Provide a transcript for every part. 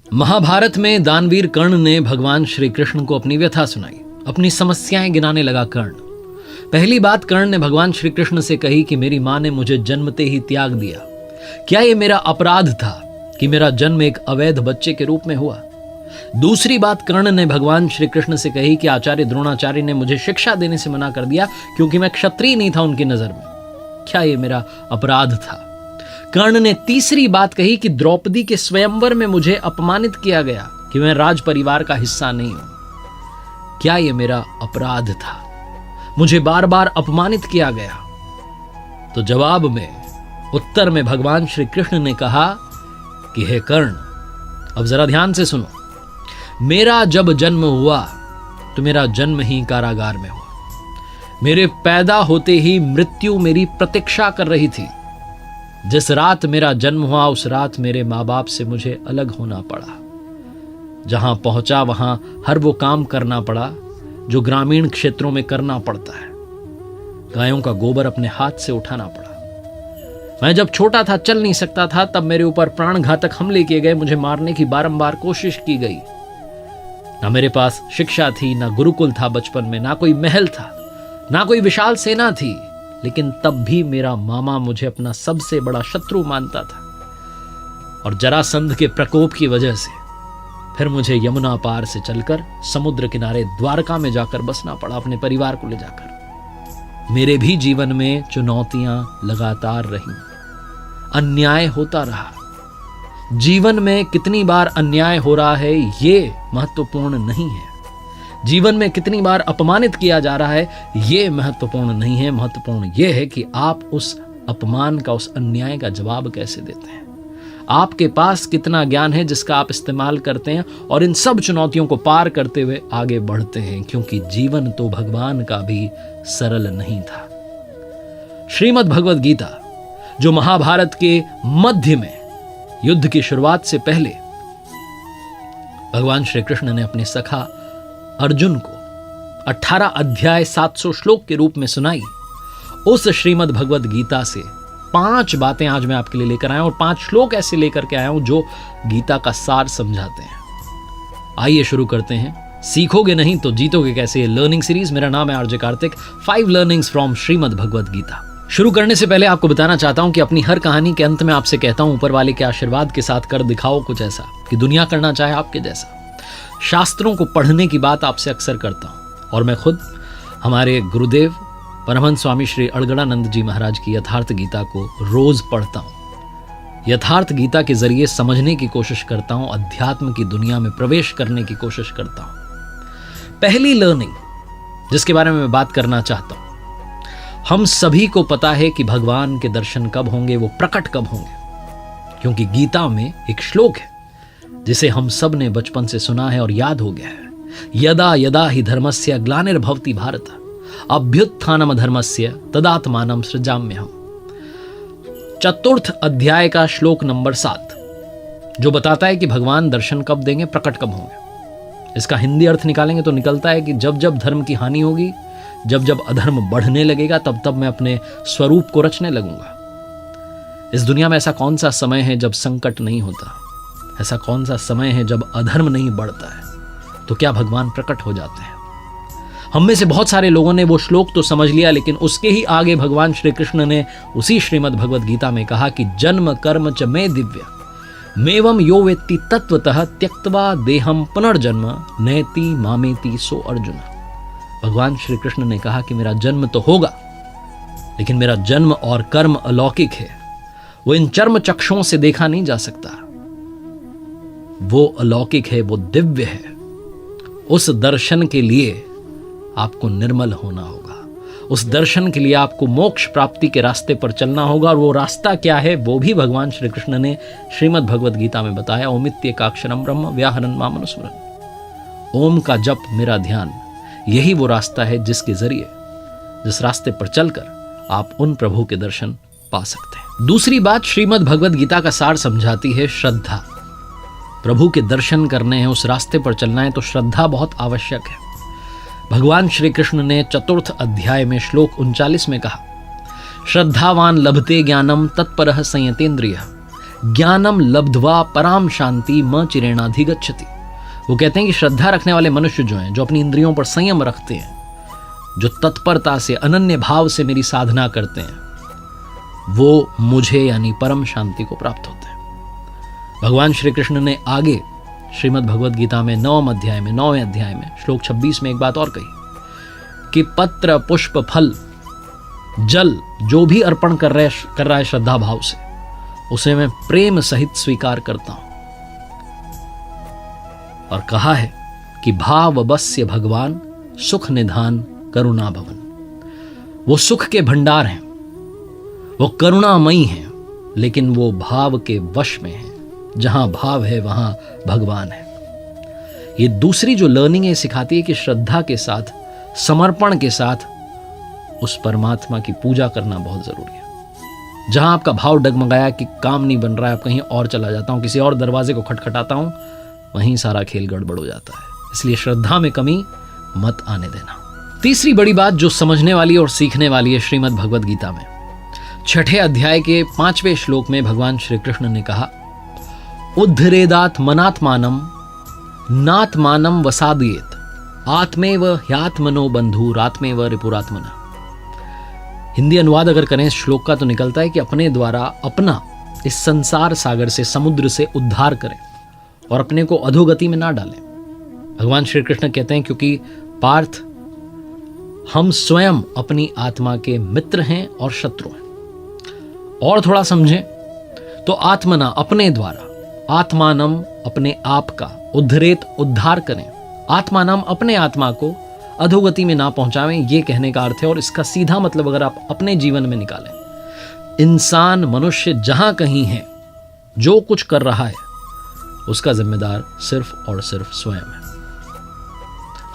महाभारत में दानवीर कर्ण ने भगवान श्री कृष्ण को अपनी व्यथा सुनाई, अपनी समस्याएं गिनाने लगा कर्ण। पहली बात कर्ण ने भगवान श्री कृष्ण से कही कि मेरी मां ने मुझे जन्मते ही त्याग दिया। क्या यह मेरा अपराध था कि मेरा जन्म एक अवैध बच्चे के रूप में हुआ? दूसरी बात कर्ण ने भगवान श्री कृष्ण से कही कि आचार्य द्रोणाचार्य ने मुझे शिक्षा देने से मना कर दिया क्योंकि मैं क्षत्रिय नहीं था उनकी नजर में। क्या यह मेरा अपराध था? कर्ण ने तीसरी बात कही कि द्रौपदी के स्वयंवर में मुझे अपमानित किया गया कि मैं राज परिवार का हिस्सा नहीं हूं। क्या यह मेरा अपराध था? मुझे बार बार अपमानित किया गया। तो जवाब में, उत्तर में भगवान श्री कृष्ण ने कहा कि हे कर्ण, अब जरा ध्यान से सुनो। मेरा जब जन्म हुआ तो मेरा जन्म ही कारागार में हुआ। मेरे पैदा होते ही मृत्यु मेरी प्रतीक्षा कर रही थी। जिस रात मेरा जन्म हुआ उस रात मेरे माँ बाप से मुझे अलग होना पड़ा। जहां पहुंचा वहां हर वो काम करना पड़ा जो ग्रामीण क्षेत्रों में करना पड़ता है। गायों का गोबर अपने हाथ से उठाना पड़ा। मैं जब छोटा था, चल नहीं सकता था, तब मेरे ऊपर प्राणघातक हमले किए गए। मुझे मारने की बारंबार कोशिश की गई। ना मेरे पास शिक्षा थी, ना गुरुकुल था बचपन में, ना कोई महल था, ना कोई विशाल सेना थी, लेकिन तब भी मेरा मामा मुझे अपना सबसे बड़ा शत्रु मानता था। और जरासंध के प्रकोप की वजह से फिर मुझे यमुना पार से चलकर समुद्र किनारे द्वारका में जाकर बसना पड़ा, अपने परिवार को ले जाकर। मेरे भी जीवन में चुनौतियां लगातार रहीं, अन्याय होता रहा। जीवन में कितनी बार अन्याय हो रहा है ये महत्वपूर्ण नहीं है। जीवन में कितनी बार अपमानित किया जा रहा है ये महत्वपूर्ण नहीं है। महत्वपूर्ण यह है कि आप उस अपमान का, उस अन्याय का जवाब कैसे देते हैं। आपके पास कितना ज्ञान है जिसका आप इस्तेमाल करते हैं और इन सब चुनौतियों को पार करते हुए आगे बढ़ते हैं, क्योंकि जीवन तो भगवान का भी सरल नहीं था। श्रीमद् भगवद गीता, जो महाभारत के मध्य में युद्ध की शुरुआत से पहले भगवान श्री कृष्ण ने अपने सखा अर्जुन को 18 अध्याय 700 श्लोक के रूप में सुनाई, उस श्रीमद् भगवद गीता से 5 बातें आज मैं आपके लिए लेकर आया हूं और 5 श्लोक ऐसे लेकर के आया हूं जो गीता का सार समझाते हैं। आइए शुरू करते हैं। सीखोगे नहीं तो जीतोगे कैसे, ये लर्निंग सीरीज। मेरा नाम है RJ Kartik. 5 learnings from Shrimad Bhagavad Gita. शुरू करने से पहले आपको बताना चाहता हूं कि अपनी हर कहानी के अंत में आपसे कहता हूं, ऊपर वाले के आशीर्वाद के साथ कर दिखाओ कुछ ऐसा कि दुनिया करना चाहे आपके जैसा। शास्त्रों को पढ़ने की बात आपसे अक्सर करता हूं और मैं खुद हमारे गुरुदेव परमहंस स्वामी श्री अड़गड़ानंद जी महाराज की यथार्थ गीता को रोज पढ़ता हूं। यथार्थ गीता के जरिए समझने की कोशिश करता हूं, अध्यात्म की दुनिया में प्रवेश करने की कोशिश करता हूं। पहली लर्निंग जिसके बारे में मैं बात करना चाहता हूं, हम सभी को पता है कि भगवान के दर्शन कब होंगे, वो प्रकट कब होंगे, क्योंकि गीता में एक श्लोक है जिसे हम सब ने बचपन से सुना है और याद हो गया है। यदा यदा हि धर्मस्य ग्लानिर्भवति भारत अभ्युत्थानम धर्मस्य तदात्मानं सृजाम्यहम्। चतुर्थ अध्याय का श्लोक नंबर 7 जो बताता है कि भगवान दर्शन कब देंगे, प्रकट कब होंगे। इसका हिंदी अर्थ निकालेंगे तो निकलता है कि जब जब धर्म की हानि होगी, जब जब अधर्म बढ़ने लगेगा, तब तब मैं अपने स्वरूप को रचने लगूंगा। इस दुनिया में ऐसा कौन सा समय है जब संकट नहीं होता? ऐसा कौन सा समय है जब अधर्म नहीं बढ़ता है? तो क्या भगवान प्रकट हो जाते हैं? हम में से बहुत सारे लोगों ने वो श्लोक तो समझ लिया, लेकिन उसके ही आगे भगवान श्री कृष्ण ने उसी श्रीमद् भगवद गीता में कहा कि जन्म कर्म च मे दिव्य मेवं यो वेत्ति तत्वतः त्यक्त्वा देहम पुनर्जन्म नयति मामेति सो अर्जुन। भगवान श्री कृष्ण ने कहा कि मेरा जन्म तो होगा, लेकिन मेरा जन्म और कर्म अलौकिक है। वो इन चर्म चक्षुओं से देखा नहीं जा सकता। वो अलौकिक है, वो दिव्य है। उस दर्शन के लिए आपको निर्मल होना होगा। उस दर्शन के लिए आपको मोक्ष प्राप्ति के रास्ते पर चलना होगा। और वो रास्ता क्या है वो भी भगवान श्री कृष्ण ने श्रीमद् भगवद गीता में बताया। ओमित्येकाक्षरं ब्रह्म व्याहरन् मामनुस्मरन्। ओम का जप, मेरा ध्यान, यही वो रास्ता है जिसके जरिए, जिस रास्ते पर चलकर आप उन प्रभु के दर्शन पा सकते हैं। दूसरी बात श्रीमद् भगवद गीता का सार समझाती है श्रद्धा। प्रभु के दर्शन करने हैं, उस रास्ते पर चलना है तो श्रद्धा बहुत आवश्यक है। भगवान श्री कृष्ण ने चतुर्थ अध्याय में श्लोक 39 में कहा, श्रद्धावान लभते ज्ञानम तत्परः संयतेन्द्रियः ज्ञानम लब्ध्वा पराम शांति म चिरेणाधिगच्छति। वो कहते हैं कि श्रद्धा रखने वाले मनुष्य जो हैं, जो अपनी इंद्रियों पर संयम रखते हैं, जो तत्परता से अनन्य भाव से मेरी साधना करते हैं, वो मुझे यानी परम शांति को प्राप्त होते हैं। भगवान श्री कृष्ण ने आगे श्रीमद् भगवद गीता में 9वें अध्याय में श्लोक 26 में एक बात और कही कि पत्र पुष्प फल जल जो भी अर्पण कर रहा है श्रद्धा भाव से, उसे मैं प्रेम सहित स्वीकार करता हूं। और कहा है कि भाव बस्य भगवान सुख निधान करुणा भवन। वो सुख के भंडार हैं, वो करुणामयी हैं, लेकिन वो भाव के वश में हैं। जहां भाव है वहां भगवान है। ये दूसरी जो लर्निंग है सिखाती है कि श्रद्धा के साथ, समर्पण के साथ उस परमात्मा की पूजा करना बहुत जरूरी है। जहां आपका भाव डगमगाया कि काम नहीं बन रहा है, आप कहीं और चला जाता हूं, किसी और दरवाजे को खटखटाता हूं, वहीं सारा खेल गड़बड़ हो जाता है। इसलिए श्रद्धा में कमी मत आने देना। तीसरी बड़ी बात जो समझने वाली और सीखने वाली है श्रीमद् भगवद गीता में 6ठे अध्याय के 5वें श्लोक में भगवान श्री कृष्ण ने कहा, उद्धरेदात मनात्मानम नात्मानम वसादयेत आत्मेव ह्यात्मनो बंधुरात्मेव रिपुरात्मना। हिंदी अनुवाद अगर करें इस श्लोक का तो निकलता है कि अपने द्वारा अपना इस संसार सागर से, समुद्र से उद्धार करें और अपने को अधोगति में ना डालें। भगवान श्री कृष्ण कहते हैं क्योंकि पार्थ, हम स्वयं अपनी आत्मा के मित्र हैं और शत्रु हैं। और थोड़ा समझें तो आत्मना अपने द्वारा, आत्मानम अपने आप का, उद्धरेत उद्धार करें, आत्मानम अपने आत्मा को अधोगति में ना पहुंचावें, ये कहने का अर्थ है। और इसका सीधा मतलब अगर आप अपने जीवन में निकालें, इंसान मनुष्य जहां कहीं है, जो कुछ कर रहा है, उसका जिम्मेदार सिर्फ और सिर्फ स्वयं है।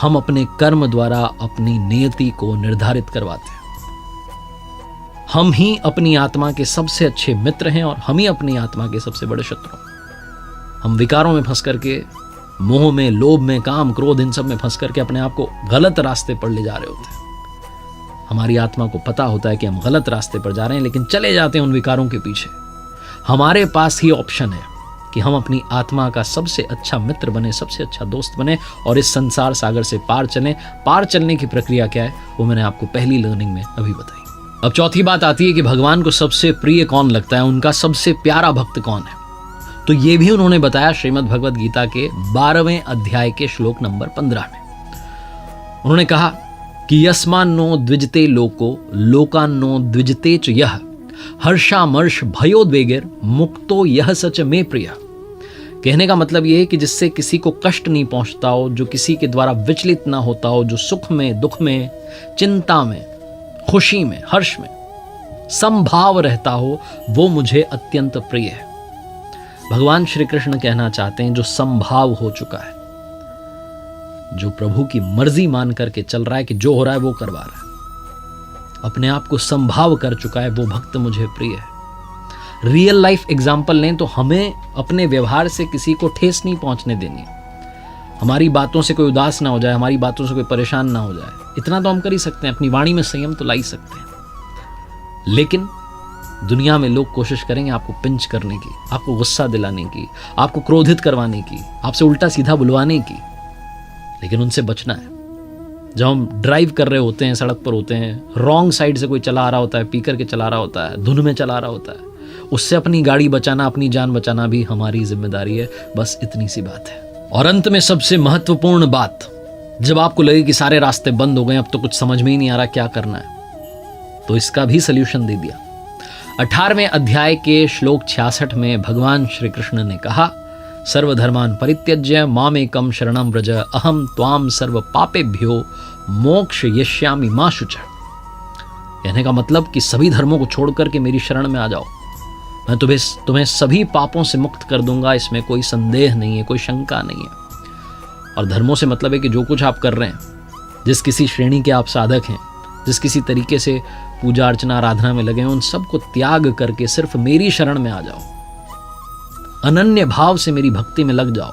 हम अपने कर्म द्वारा अपनी नियति को निर्धारित करवाते हैं। हम ही अपनी आत्मा के सबसे अच्छे मित्र हैं और हम ही अपनी आत्मा के सबसे बड़े शत्रु। हम विकारों में फंस करके, मोह में, लोभ में, काम, क्रोध, इन सब में फंस करके अपने आप को गलत रास्ते पर ले जा रहे होते हैं। हमारी आत्मा को पता होता है कि हम गलत रास्ते पर जा रहे हैं, लेकिन चले जाते हैं उन विकारों के पीछे। हमारे पास ही ऑप्शन है कि हम अपनी आत्मा का सबसे अच्छा मित्र बने, सबसे अच्छा दोस्त बने और इस संसार सागर से पार चलें। पार चलने की प्रक्रिया क्या है वो मैंने आपको पहली लर्निंग में अभी बताई। अब चौथी बात आती है कि भगवान को सबसे प्रिय कौन लगता है, उनका सबसे प्यारा भक्त कौन है। तो ये भी उन्होंने बताया श्रीमद् भगवद गीता के 12वें अध्याय के श्लोक नंबर 15 में। उन्होंने कहा कि यस्मान्नो द्विजते लोको लोकान्नो द्विजते च यह हर्षामर्ष भयोद्वेगेर मुक्तो यह सच में प्रिय। कहने का मतलब यह है कि जिससे किसी को कष्ट नहीं पहुंचता हो, जो किसी के द्वारा विचलित ना होता हो, जो सुख में, दुख में, चिंता में, खुशी में, हर्ष में समभाव रहता हो, वो मुझे अत्यंत प्रिय है। भगवान श्री कृष्ण कहना चाहते हैं जो समभाव हो चुका है, जो प्रभु की मर्जी मान करके चल रहा है कि जो हो रहा है वो करवा रहा है, अपने आप को समभाव कर चुका है, वो भक्त मुझे प्रिय है। रियल लाइफ एग्जाम्पल लें तो हमें अपने व्यवहार से किसी को ठेस नहीं पहुंचने देनी है। हमारी बातों से कोई उदास ना हो जाए, हमारी बातों से कोई परेशान ना हो जाए, इतना तो हम कर ही सकते हैं। अपनी वाणी में संयम तो ला ही सकते हैं। लेकिन दुनिया में लोग कोशिश करेंगे आपको पिंच करने की, आपको गुस्सा दिलाने की, आपको क्रोधित करवाने की, आपसे उल्टा सीधा बुलवाने की, लेकिन उनसे बचना है। जब हम ड्राइव कर रहे होते हैं, सड़क पर होते हैं, रॉन्ग साइड से कोई चला आ रहा होता है, पी करके चला रहा होता है, धुन में चला रहा होता है, उससे अपनी गाड़ी बचाना, अपनी जान बचाना भी हमारी जिम्मेदारी है। बस इतनी सी बात है। और अंत में सबसे महत्वपूर्ण बात, जब आपको लगे कि सारे रास्ते बंद हो गए, अब तो कुछ समझ में ही नहीं आ रहा क्या करना है, तो इसका भी सल्यूशन दे दिया। 18वें अध्याय के श्लोक 66 में भगवान श्री कृष्ण ने कहा, सर्वधर्मान परित्यज्य मामेकम शरणं व्रज अहम त्वाम सर्व पापेभ्यो मोक्ष यष्यामि मा शुचः। कहने का मतलब कि सभी धर्मों को छोड़ करके मेरी शरण में आ जाओ, मैं तुम्हें सभी पापों से मुक्त कर दूंगा। इसमें कोई संदेह नहीं है, कोई शंका नहीं है। और धर्मों से मतलब है कि जो कुछ आप कर रहे हैं, जिस किसी श्रेणी के आप साधक हैं, जिस किसी तरीके से पूजा अर्चना आराधना में लगे हैं, उन सबको त्याग करके सिर्फ मेरी शरण में आ जाओ, अनन्य भाव से मेरी भक्ति में लग जाओ,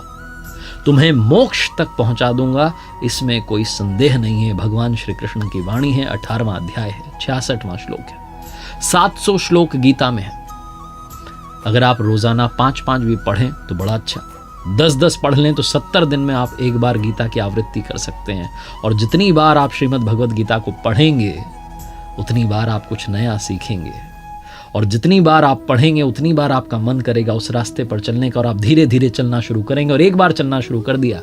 तुम्हें मोक्ष तक पहुंचा दूंगा। इसमें कोई संदेह नहीं है। भगवान श्री कृष्ण की वाणी है। 18वां अध्याय है, 66वां श्लोक है, 700 श्लोक गीता में है। अगर आप रोजाना 5-5 भी पढ़ें तो बड़ा अच्छा, 10-10 पढ़ लें तो 70 दिन में आप एक बार गीता की आवृत्ति कर सकते हैं। और जितनी बार आप श्रीमद् भगवद गीता को पढ़ेंगे उतनी बार आप कुछ नया सीखेंगे, और जितनी बार आप पढ़ेंगे उतनी बार आपका मन करेगा उस रास्ते पर चलने का, और आप धीरे धीरे चलना शुरू करेंगे। और एक बार चलना शुरू कर दिया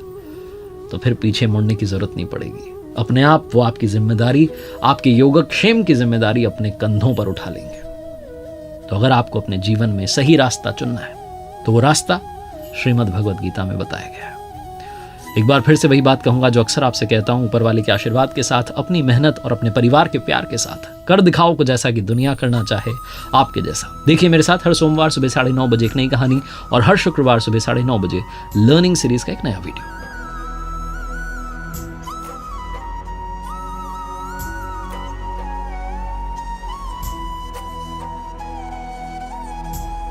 तो फिर पीछे मुड़ने की जरूरत नहीं पड़ेगी। अपने आप वो आपकी जिम्मेदारी, आपके योगक्षेम की जिम्मेदारी अपने कंधों पर उठा लेंगे। तो अगर आपको अपने जीवन में सही रास्ता चुनना है तो वो रास्ता श्रीमद् भगवद गीता में बताया गया है। एक बार फिर से वही बात कहूंगा जो अक्सर आपसे कहता हूं, ऊपर वाले के आशीर्वाद के साथ, अपनी मेहनत और अपने परिवार के प्यार के साथ कर दिखाओ को जैसा कि दुनिया करना चाहे आपके जैसा। देखिए मेरे साथ हर सोमवार सुबह 9:30 बजे एक नई कहानी और हर शुक्रवार सुबह 9:30 बजे लर्निंग सीरीज का एक नया वीडियो।